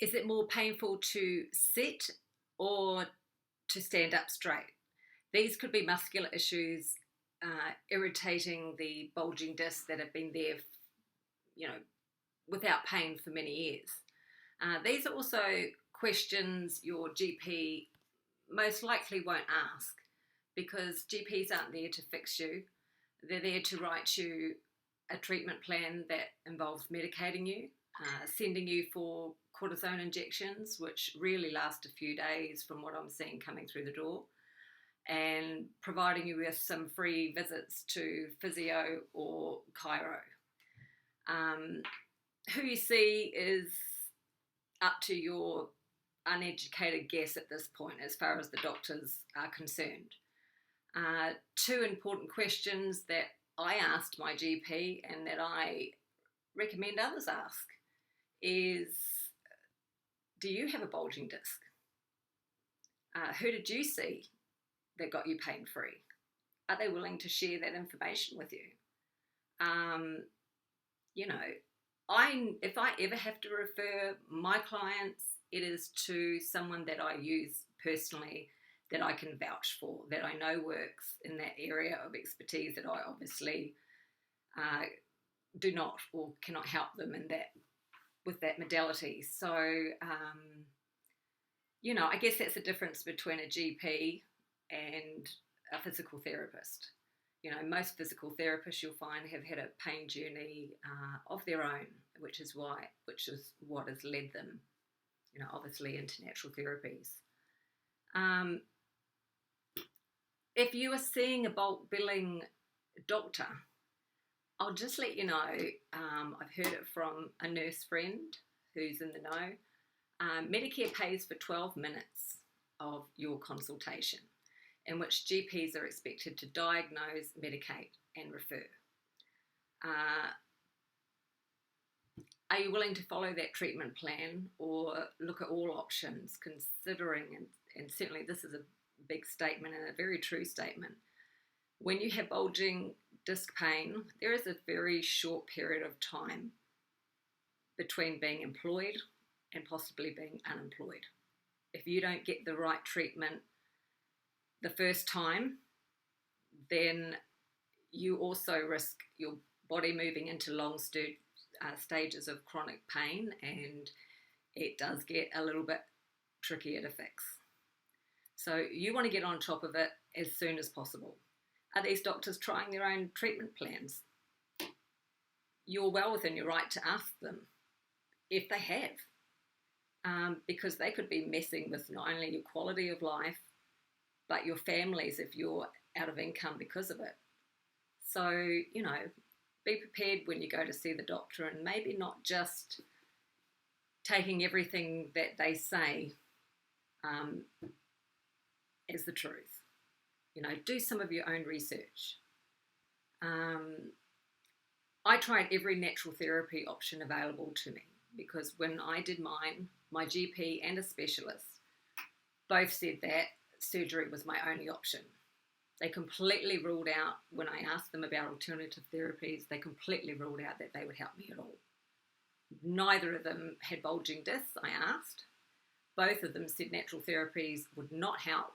Is it more painful to sit or to stand up straight? These could be muscular issues irritating the bulging discs that have been there, you know, without pain for many years. These are also questions your GP most likely won't ask because GPs aren't there to fix you. They're there to write you a treatment plan that involves medicating you, sending you for cortisone injections, which really last a few days from what I'm seeing coming through the door, and providing you with some free visits to physio or chiro. Who you see is up to your uneducated guess at this point as far as the doctors are concerned. Two important questions that I asked my GP and that I recommend others ask is, do you have a bulging disc? Who did you see that got you pain-free? Are they willing to share that information with you? You know, if I ever have to refer my clients, it is to someone that I use personally, that I can vouch for, that I know works in that area of expertise that I obviously do not or cannot help them in that with that modality. So, you know, I guess that's the difference between a GP and a physical therapist. You know, most physical therapists you'll find have had a pain journey of their own, which is what has led them, you know, obviously into natural therapies. If you are seeing a bulk billing doctor, I'll just let you know, I've heard it from a nurse friend who's in the know. Medicare pays for 12 minutes of your consultation, in which GPs are expected to diagnose, medicate, and refer. Are you willing to follow that treatment plan or look at all options, considering, and certainly this is a big statement and a very true statement, when you have bulging disc pain, there is a very short period of time between being employed and possibly being unemployed. If you don't get the right treatment the first time, then you also risk your body moving into long stages of chronic pain, and it does get a little bit trickier to fix. So you want to get on top of it as soon as possible. Are these doctors trying their own treatment plans? You're well within your right to ask them if they have, because they could be messing with not only your quality of life, but your families if you're out of income because of it. So, you know, be prepared when you go to see the doctor, and maybe not just taking everything that they say as the truth. You know, do some of your own research. I tried every natural therapy option available to me because when I did mine, my GP and a specialist both said that surgery was my only option. They completely ruled out, when I asked them about alternative therapies, they completely ruled out that they would help me at all. Neither of them had bulging discs, I asked. Both of them said natural therapies would not help,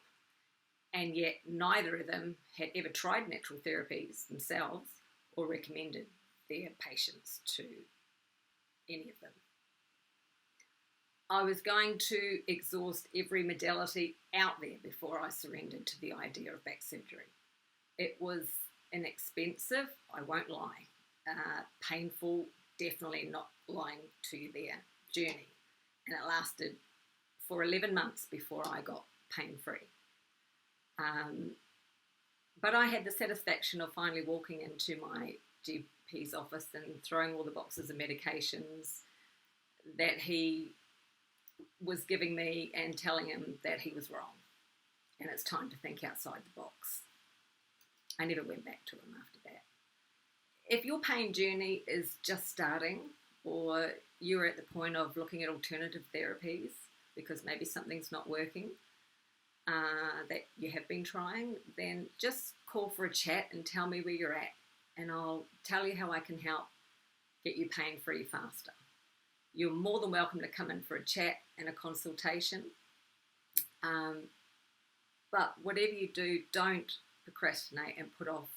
and yet neither of them had ever tried natural therapies themselves or recommended their patients to any of them. I was going to exhaust every modality out there before I surrendered to the idea of back surgery. It was inexpensive, I won't lie. Painful, definitely not lying to you there, journey. And it lasted for 11 months before I got pain-free. But I had the satisfaction of finally walking into my GP's office and throwing all the boxes of medications that he was giving me and telling him that he was wrong and it's time to think outside the box. I never went back to him after that. If your pain journey is just starting, or you're at the point of looking at alternative therapies because maybe something's not working that you have been trying, then just call for a chat and tell me where you're at, and I'll tell you how I can help get you pain-free faster. you're more than welcome to come in for a chat and a consultation. But whatever you do, don't procrastinate and put off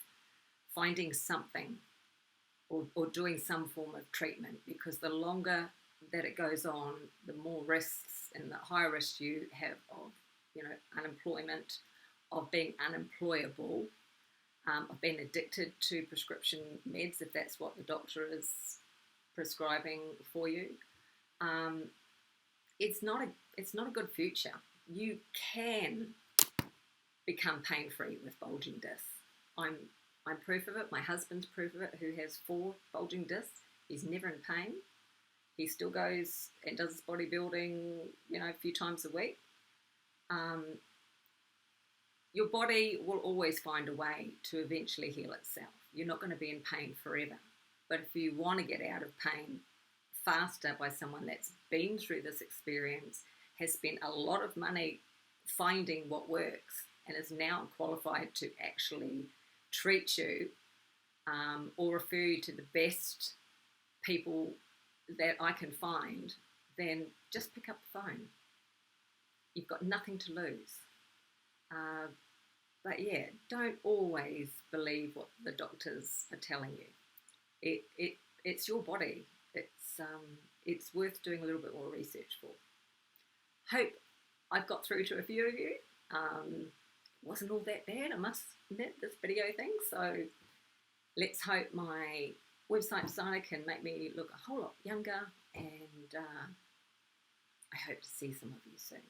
finding something or doing some form of treatment, because the longer that it goes on, the more risks and the higher risk you have of, unemployment, of being unemployable, of being addicted to prescription meds if that's what the doctor is prescribing for you. It's not a good future. You can become pain-free with bulging discs. I'm proof of it. My husband's proof of it, who has 4 bulging discs. He's never in pain. He still goes and does bodybuilding, a few times a week. Your body will always find a way to eventually heal itself. You're not going to be in pain forever. But if you want to get out of pain faster by someone that's been through this experience, has spent a lot of money finding what works, and is now qualified to actually treat you, or refer you to the best people that I can find, then just pick up the phone. You've got nothing to lose. But yeah, don't always believe what the doctors are telling you. It's your body. It's worth doing a little bit more research for. Hope I've got through to a few of you. Wasn't all that bad, I must admit, this video thing. So let's hope my website designer can make me look a whole lot younger, and I hope to see some of you soon.